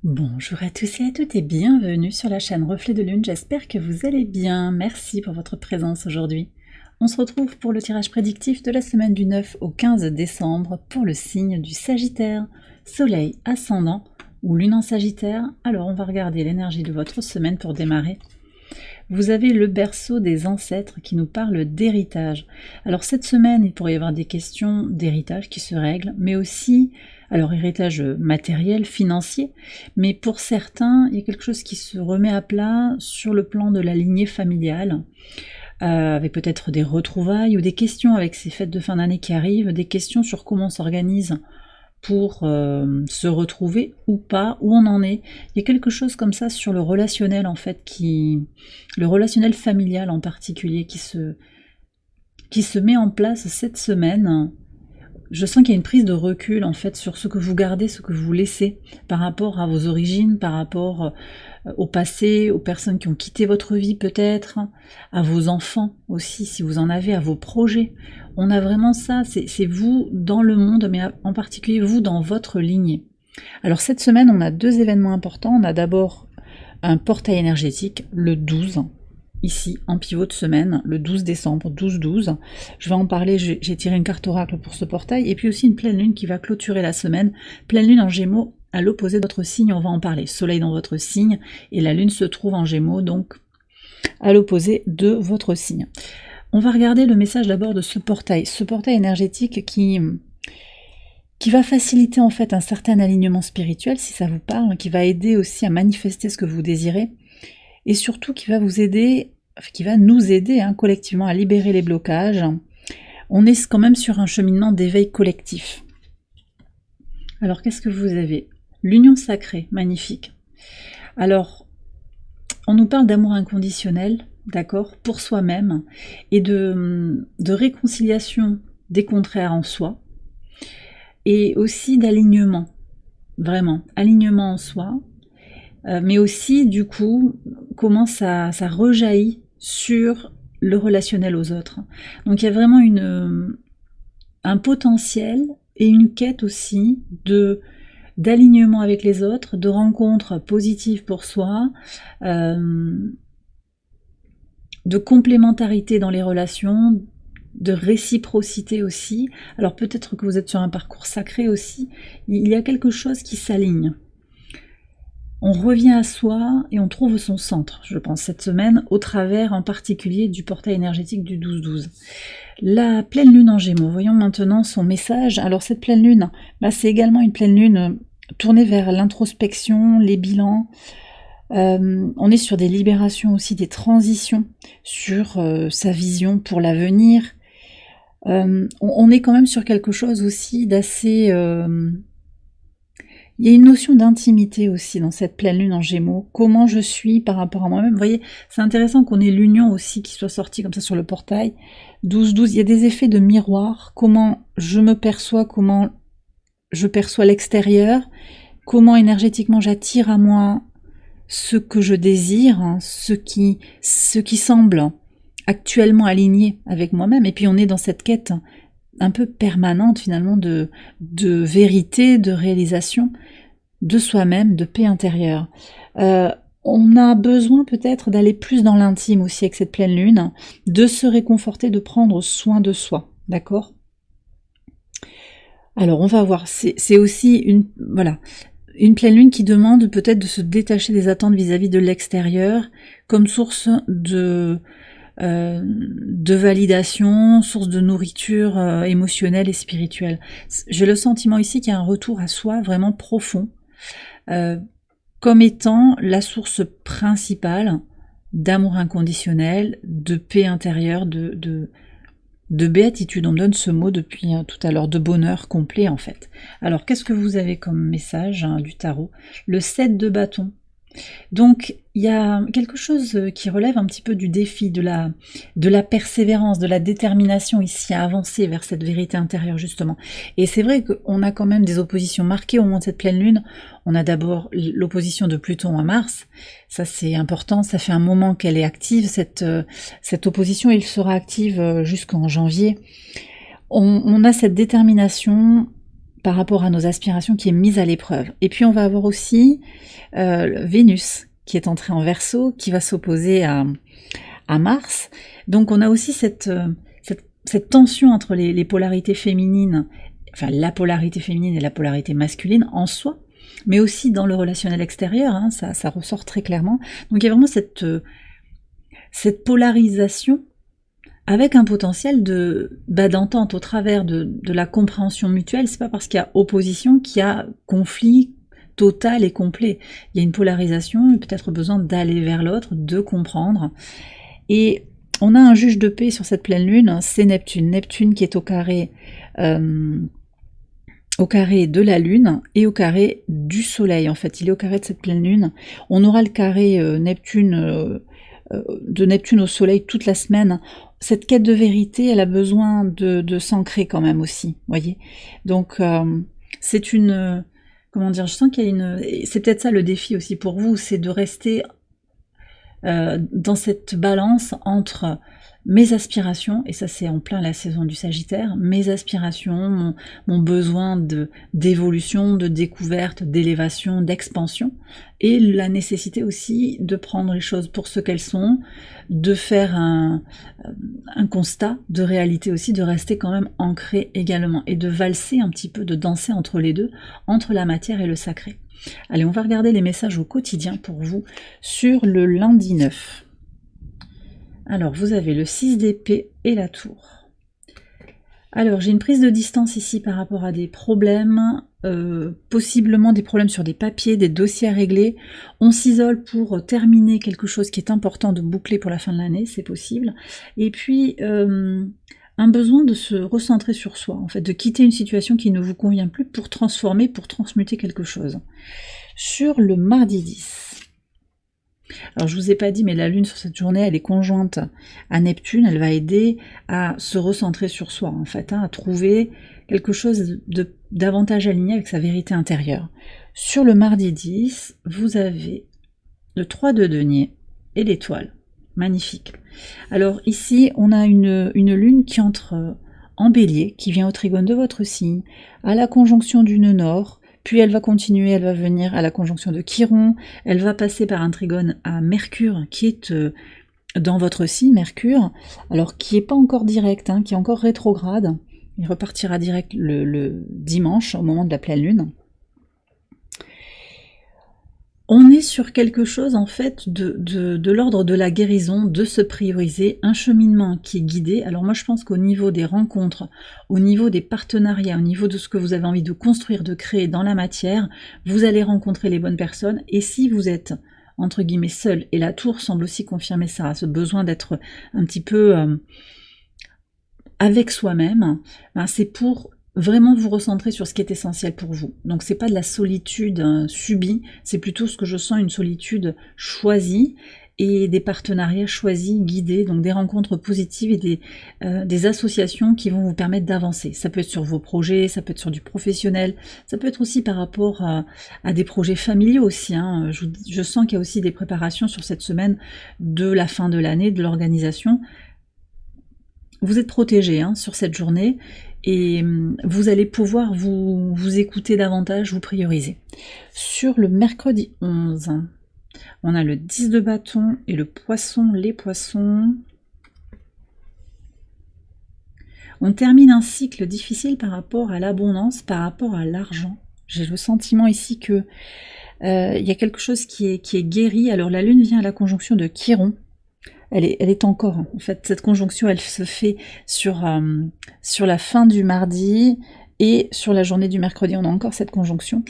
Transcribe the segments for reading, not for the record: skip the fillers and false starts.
Bonjour à tous et à toutes et bienvenue sur la chaîne Reflet de Lune, j'espère que vous allez bien, merci pour votre présence aujourd'hui. On se retrouve pour le tirage prédictif de la semaine du 9 au 15 décembre pour le signe du Sagittaire, Soleil ascendant ou Lune en Sagittaire. Alors on va regarder l'énergie de votre semaine pour démarrer. Vous avez le berceau des ancêtres qui nous parle d'héritage. Alors cette semaine, il pourrait y avoir des questions d'héritage qui se règlent, mais aussi, alors héritage matériel, financier, mais pour certains, il y a quelque chose qui se remet à plat sur le plan de la lignée familiale, avec peut-être des retrouvailles ou des questions avec ces fêtes de fin d'année qui arrivent, des questions sur comment on s'organise pour se retrouver ou pas, où on en est. Il y a quelque chose comme ça sur le relationnel en fait, le relationnel familial en particulier qui se met en place cette semaine. Je sens qu'il y a une prise de recul en fait sur ce que vous gardez, ce que vous laissez par rapport à vos origines, par rapport au passé, aux personnes qui ont quitté votre vie peut-être, à vos enfants aussi si vous en avez, à vos projets. On a vraiment ça, c'est vous dans le monde, mais en particulier vous dans votre lignée. Alors cette semaine, on a deux événements importants. On a d'abord un portail énergétique, le 12, ici en pivot de semaine, le 12 décembre, 12-12. Je vais en parler, j'ai tiré une carte oracle pour ce portail, et puis aussi une pleine lune qui va clôturer la semaine. Pleine lune en Gémeaux, à l'opposé de votre signe, on va en parler. Soleil dans votre signe, et la lune se trouve en Gémeaux, donc à l'opposé de votre signe. On va regarder le message d'abord de ce portail énergétique qui va faciliter en fait un certain alignement spirituel, si ça vous parle, qui va aider aussi à manifester ce que vous désirez, et surtout qui va vous aider, qui va nous aider collectivement à libérer les blocages. On est quand même sur un cheminement d'éveil collectif. Alors qu'est-ce que vous avez? L'union sacrée, magnifique. Alors, on nous parle d'amour inconditionnel, d'accord, pour soi-même, et de réconciliation des contraires en soi, et aussi d'alignement, vraiment, alignement en soi, mais aussi du coup comment ça rejaillit sur le relationnel aux autres. Donc il y a vraiment un potentiel et une quête aussi d'alignement avec les autres, de rencontres positives pour soi, de complémentarité dans les relations, de réciprocité aussi. Alors peut-être que vous êtes sur un parcours sacré aussi, il y a quelque chose qui s'aligne. On revient à soi et on trouve son centre, je pense, cette semaine, au travers en particulier du portail énergétique du 12-12. La pleine lune en Gémeaux, voyons maintenant son message. Alors cette pleine lune, c'est également une pleine lune tournée vers l'introspection, les bilans. On est sur des libérations aussi, des transitions sur sa vision pour l'avenir. On est quand même sur quelque chose aussi d'assez... Il y a une notion d'intimité aussi dans cette pleine lune en Gémeaux. Comment je suis par rapport à moi-même. Vous voyez, c'est intéressant qu'on ait l'union aussi qui soit sortie comme ça sur le portail. 12-12, il y a des effets de miroir. Comment je me perçois, comment je perçois l'extérieur, comment énergétiquement j'attire à moi ce que je désire, ce qui semble actuellement aligné avec moi-même. Et puis on est dans cette quête un peu permanente finalement de vérité, de réalisation de soi-même, de paix intérieure. On a besoin peut-être d'aller plus dans l'intime aussi avec cette pleine lune, de se réconforter, de prendre soin de soi, d'accord? Alors on va voir, c'est aussi une pleine lune qui demande peut-être de se détacher des attentes vis-à-vis de l'extérieur comme source de validation, source de nourriture émotionnelle et spirituelle. J'ai le sentiment ici qu'il y a un retour à soi vraiment profond, comme étant la source principale d'amour inconditionnel, de paix intérieure, de béatitude. On me donne ce mot depuis tout à l'heure, de bonheur complet en fait. Alors qu'est-ce que vous avez comme message du tarot? Le 7 de bâton. Donc il y a quelque chose qui relève un petit peu du défi, de la persévérance, de la détermination ici à avancer vers cette vérité intérieure justement. Et c'est vrai qu'on a quand même des oppositions marquées au moment de cette pleine lune. On a d'abord l'opposition de Pluton à Mars, ça c'est important, ça fait un moment qu'elle est active, cette opposition, elle sera active jusqu'en janvier. On a cette détermination par rapport à nos aspirations qui est mise à l'épreuve. Et puis on va avoir aussi Vénus qui est entrée en Verseau, qui va s'opposer à Mars. Donc on a aussi cette tension entre les polarités féminines, enfin la polarité féminine et la polarité masculine en soi, mais aussi dans le relationnel extérieur, hein, ça ressort très clairement. Donc il y a vraiment cette polarisation avec un potentiel d'entente au travers de la compréhension mutuelle. C'est pas parce qu'il y a opposition qu'il y a conflit total et complet. Il y a une polarisation et peut-être besoin d'aller vers l'autre, de comprendre. Et on a un juge de paix sur cette pleine lune, c'est Neptune. Neptune qui est au carré de la lune et au carré du soleil. En fait, il est au carré de cette pleine lune. On aura le carré Neptune de Neptune au soleil toute la semaine. Cette quête de vérité, elle a besoin de s'ancrer quand même aussi, voyez. Donc c'est une comment dire, je sens qu'il y a c'est peut-être ça le défi aussi pour vous, c'est de rester dans cette balance entre mes aspirations, et ça c'est en plein la saison du Sagittaire, mes aspirations, mon besoin d'évolution, de découverte, d'élévation, d'expansion, et la nécessité aussi de prendre les choses pour ce qu'elles sont, de faire un constat de réalité aussi, de rester quand même ancré également, et de valser un petit peu, de danser entre les deux, entre la matière et le sacré. Allez, on va regarder les messages au quotidien pour vous sur le lundi 9. Alors, vous avez le 6 d'épée et la tour. Alors, j'ai une prise de distance ici par rapport à des problèmes, possiblement des problèmes sur des papiers, des dossiers à régler. On s'isole pour terminer quelque chose qui est important de boucler pour la fin de l'année, c'est possible. Et puis, un besoin de se recentrer sur soi, en fait, de quitter une situation qui ne vous convient plus pour transformer, pour transmuter quelque chose. Sur le mardi 10. Alors je vous ai pas dit, mais la lune sur cette journée, elle est conjointe à Neptune, elle va aider à se recentrer sur soi, en fait, hein, à trouver quelque chose de davantage aligné avec sa vérité intérieure. Sur le mardi 10, vous avez le 3 de denier et l'étoile. Magnifique. Alors ici, on a une lune qui entre en bélier, qui vient au trigone de votre signe, à la conjonction du nœud nord, puis elle va continuer, elle va venir à la conjonction de Chiron, elle va passer par un trigone à Mercure, qui est dans votre signe, Mercure, alors qui n'est pas encore direct, hein, qui est encore rétrograde, il repartira direct le dimanche, au moment de la pleine lune. On est sur quelque chose en fait de l'ordre de la guérison, de se prioriser, un cheminement qui est guidé. Alors moi je pense qu'au niveau des rencontres, au niveau des partenariats, au niveau de ce que vous avez envie de construire, de créer dans la matière, vous allez rencontrer les bonnes personnes. Et si vous êtes entre guillemets seul, et la tour semble aussi confirmer ça, ce besoin d'être un petit peu avec soi-même, ben c'est pour vraiment vous recentrer sur ce qui est essentiel pour vous. Donc c'est pas de la solitude subie, c'est plutôt ce que je sens, une solitude choisie et des partenariats choisis, guidés, donc des rencontres positives et des associations qui vont vous permettre d'avancer. Ça peut être sur vos projets, ça peut être sur du professionnel, ça peut être aussi par rapport à des projets familiaux aussi, hein. Je sens qu'il y a aussi des préparations sur cette semaine de la fin de l'année, de l'organisation. Vous êtes protégé sur cette journée et vous allez pouvoir vous écouter davantage, vous prioriser. Sur le mercredi 11, on a le 10 de bâton et le poisson, les poissons. On termine un cycle difficile par rapport à l'abondance, par rapport à l'argent. J'ai le sentiment ici que il y a quelque chose qui est guéri. Alors la lune vient à la conjonction de Chiron. Elle est encore, en fait, cette conjonction, elle se fait sur la fin du mardi et sur la journée du mercredi, on a encore cette conjonction.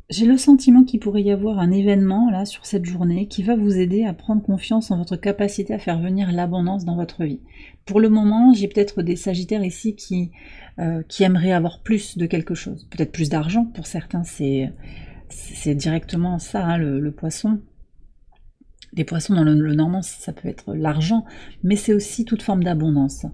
J'ai le sentiment qu'il pourrait y avoir un événement là sur cette journée qui va vous aider à prendre confiance en votre capacité à faire venir l'abondance dans votre vie. Pour le moment, j'ai peut-être des sagittaires ici qui aimeraient avoir plus de quelque chose. Peut-être plus d'argent, pour certains c'est directement ça, le poisson. Les poissons dans le normand, ça peut être l'argent, mais c'est aussi toute forme d'abondance.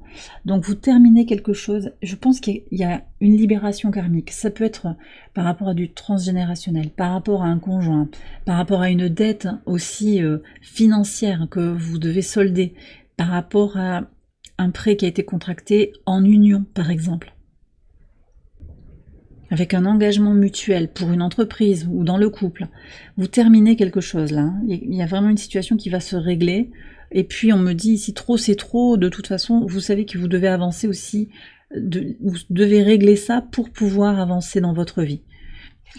Donc vous terminez quelque chose, je pense qu'il y a une libération karmique. Ça peut être par rapport à du transgénérationnel, par rapport à un conjoint, par rapport à une dette aussi financière que vous devez solder. par rapport à un prêt qui a été contracté en union, par exemple. Avec un engagement mutuel pour une entreprise ou dans le couple. Vous terminez quelque chose là. Il y a vraiment une situation qui va se régler. Et puis on me dit, si trop c'est trop, de toute façon, vous savez que vous devez avancer aussi, vous devez régler ça pour pouvoir avancer dans votre vie.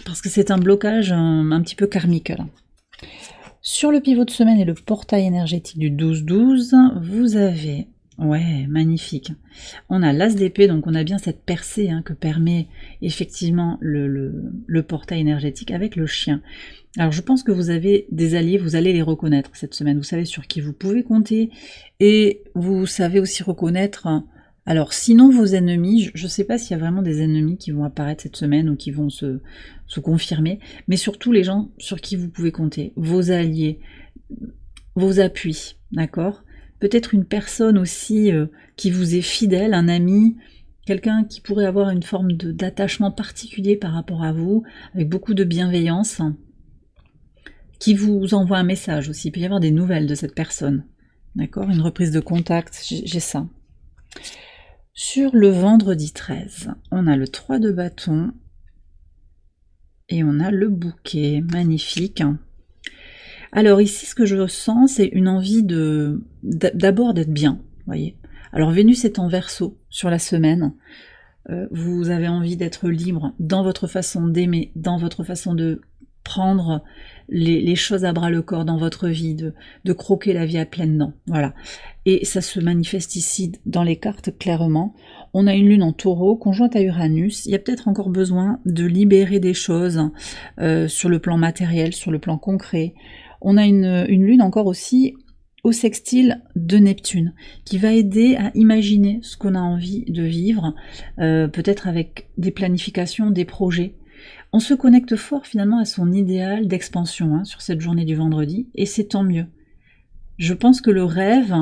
Parce que c'est un blocage un petit peu karmique là. Sur le pivot de semaine et le portail énergétique du 12-12, vous avez... Ouais, magnifique. On a l'as d'épée, donc on a bien cette percée que permet effectivement le portail énergétique avec le chien. Alors je pense que vous avez des alliés, vous allez les reconnaître cette semaine. Vous savez sur qui vous pouvez compter et vous savez aussi reconnaître... Alors sinon vos ennemis, je ne sais pas s'il y a vraiment des ennemis qui vont apparaître cette semaine ou qui vont se confirmer, mais surtout les gens sur qui vous pouvez compter, vos alliés, vos appuis, d'accord ? Peut-être une personne aussi qui vous est fidèle, un ami, quelqu'un qui pourrait avoir une forme d'attachement particulier par rapport à vous, avec beaucoup de bienveillance, qui vous envoie un message aussi. Il peut y avoir des nouvelles de cette personne. D'accord ? Une reprise de contact, j'ai ça. Sur le vendredi 13, on a le 3 de bâton et on a le bouquet. Magnifique. Alors ici, ce que je ressens, c'est une envie d'abord d'être bien, voyez. Alors Vénus est en Verseau sur la semaine. Vous avez envie d'être libre dans votre façon d'aimer, dans votre façon de prendre les choses à bras le corps dans votre vie, de croquer la vie à pleines dents, voilà. Et ça se manifeste ici dans les cartes clairement. On a une lune en Taureau, conjointe à Uranus. Il y a peut-être encore besoin de libérer des choses sur le plan matériel, sur le plan concret. On a une lune encore aussi au sextile de Neptune, qui va aider à imaginer ce qu'on a envie de vivre, peut-être avec des planifications, des projets. On se connecte fort finalement à son idéal d'expansion sur cette journée du vendredi, et c'est tant mieux. Je pense que le rêve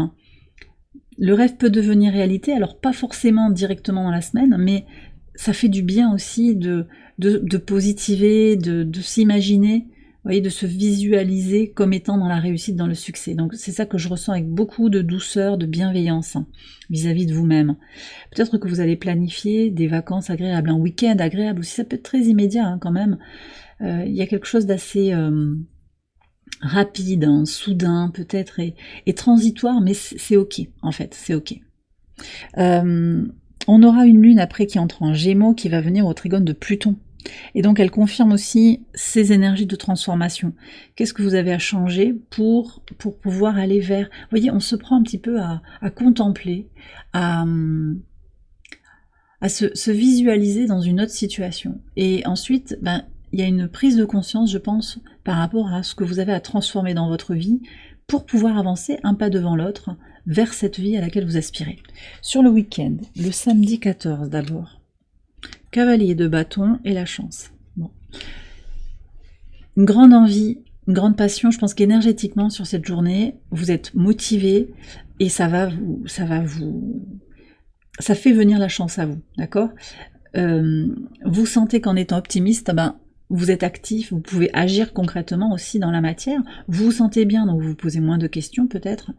peut devenir réalité, alors pas forcément directement dans la semaine, mais ça fait du bien aussi de positiver, de s'imaginer, vous voyez, de se visualiser comme étant dans la réussite, dans le succès. Donc c'est ça que je ressens avec beaucoup de douceur, de bienveillance vis-à-vis de vous-même. Peut-être que vous allez planifier des vacances agréables, un week-end agréable aussi, ça peut être très immédiat quand même. Il y a quelque chose d'assez rapide, soudain peut-être, et transitoire, mais c'est ok, en fait, c'est ok. On aura une lune après qui entre en Gémeaux, qui va venir au trigone de Pluton. Et donc elle confirme aussi ces énergies de transformation. Qu'est-ce que vous avez à changer pour pouvoir aller vers... Vous voyez, on se prend un petit peu à contempler, à se visualiser dans une autre situation. Et ensuite, il y a une prise de conscience, je pense, par rapport à ce que vous avez à transformer dans votre vie pour pouvoir avancer un pas devant l'autre vers cette vie à laquelle vous aspirez. Sur le week-end, le samedi 14 d'abord, cavalier de bâton et la chance. Bon. Une grande envie, une grande passion, je pense qu'énergétiquement sur cette journée, vous êtes motivé et ça fait venir la chance à vous, d'accord ? Vous sentez qu'en étant optimiste, vous êtes actif, vous pouvez agir concrètement aussi dans la matière, vous vous sentez bien, donc vous vous posez moins de questions peut-être,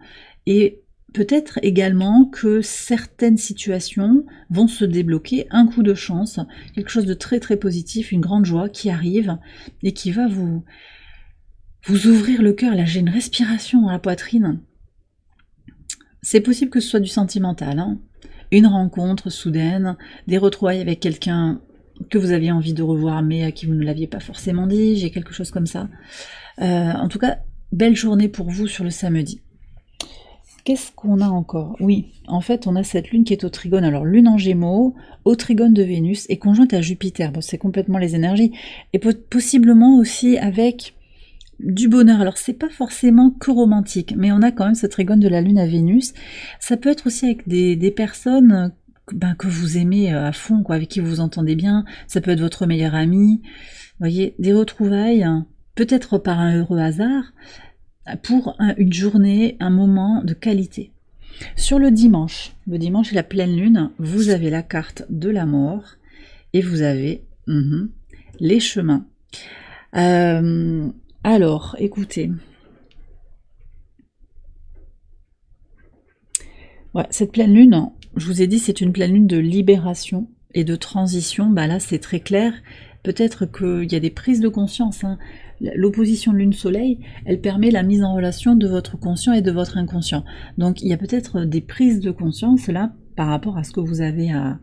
et peut-être également que certaines situations vont se débloquer, un coup de chance, quelque chose de très très positif, une grande joie qui arrive et qui va vous ouvrir le cœur. Là, j'ai une respiration dans la poitrine. C'est possible que ce soit du sentimental, une rencontre soudaine, des retrouvailles avec quelqu'un que vous aviez envie de revoir mais à qui vous ne l'aviez pas forcément dit, j'ai quelque chose comme ça. En tout cas, belle journée pour vous sur le samedi. Qu'est-ce qu'on a encore ? Oui, en fait, on a cette lune qui est au trigone. Alors, lune en Gémeaux, au trigone de Vénus et conjointe à Jupiter. Bon, c'est complètement les énergies. Et possiblement aussi avec du bonheur. Alors, c'est pas forcément que romantique, mais on a quand même ce trigone de la lune à Vénus. Ça peut être aussi avec des personnes que vous aimez à fond, avec qui vous vous entendez bien. Ça peut être votre meilleur ami. Vous voyez, des retrouvailles, peut-être par un heureux hasard, pour une journée, un moment de qualité. Sur le dimanche et la pleine lune, vous avez la carte de la mort et vous avez les chemins. Alors, écoutez, Ouais, cette pleine lune, je vous ai dit, c'est une pleine lune de libération et de transition. Bah là, c'est très clair. Peut-être qu'il y a des prises de conscience, hein. L'opposition lune-soleil, elle permet la mise en relation de votre conscient et de votre inconscient. Donc il y a peut-être des prises de conscience là par rapport à ce que vous avez à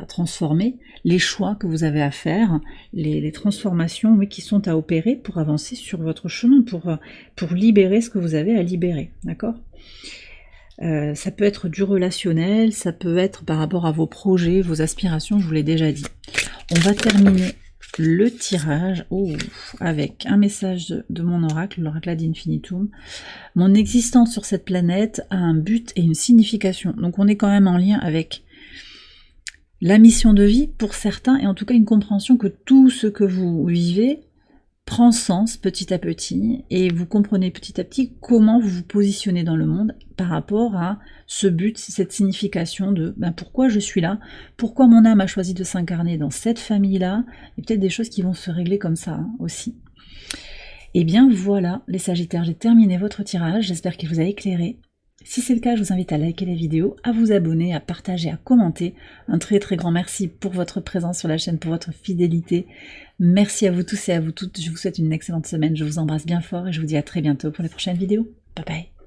transformer, les choix que vous avez à faire, les transformations, oui, qui sont à opérer pour avancer sur votre chemin, pour libérer ce que vous avez à libérer, d'accord? Ça peut être du relationnel, ça peut être par rapport à vos projets, vos aspirations, je vous l'ai déjà dit. On va terminer le tirage avec un message de mon oracle, l'oracle ad infinitum. Mon existence sur cette planète a un but et une signification. Donc on est quand même en lien avec la mission de vie pour certains, et en tout cas une compréhension que tout ce que vous vivez prend sens petit à petit, et vous comprenez petit à petit comment vous vous positionnez dans le monde par rapport à ce but, cette signification de pourquoi je suis là, pourquoi mon âme a choisi de s'incarner dans cette famille-là, et peut-être des choses qui vont se régler comme ça aussi. Et bien voilà, les Sagittaires, j'ai terminé votre tirage, j'espère qu'il vous a éclairé. Si c'est le cas, je vous invite à liker la vidéo, à vous abonner, à partager, à commenter. Un très très grand merci pour votre présence sur la chaîne, pour votre fidélité. Merci à vous tous et à vous toutes. Je vous souhaite une excellente semaine. Je vous embrasse bien fort et je vous dis à très bientôt pour les prochaines vidéos. Bye bye.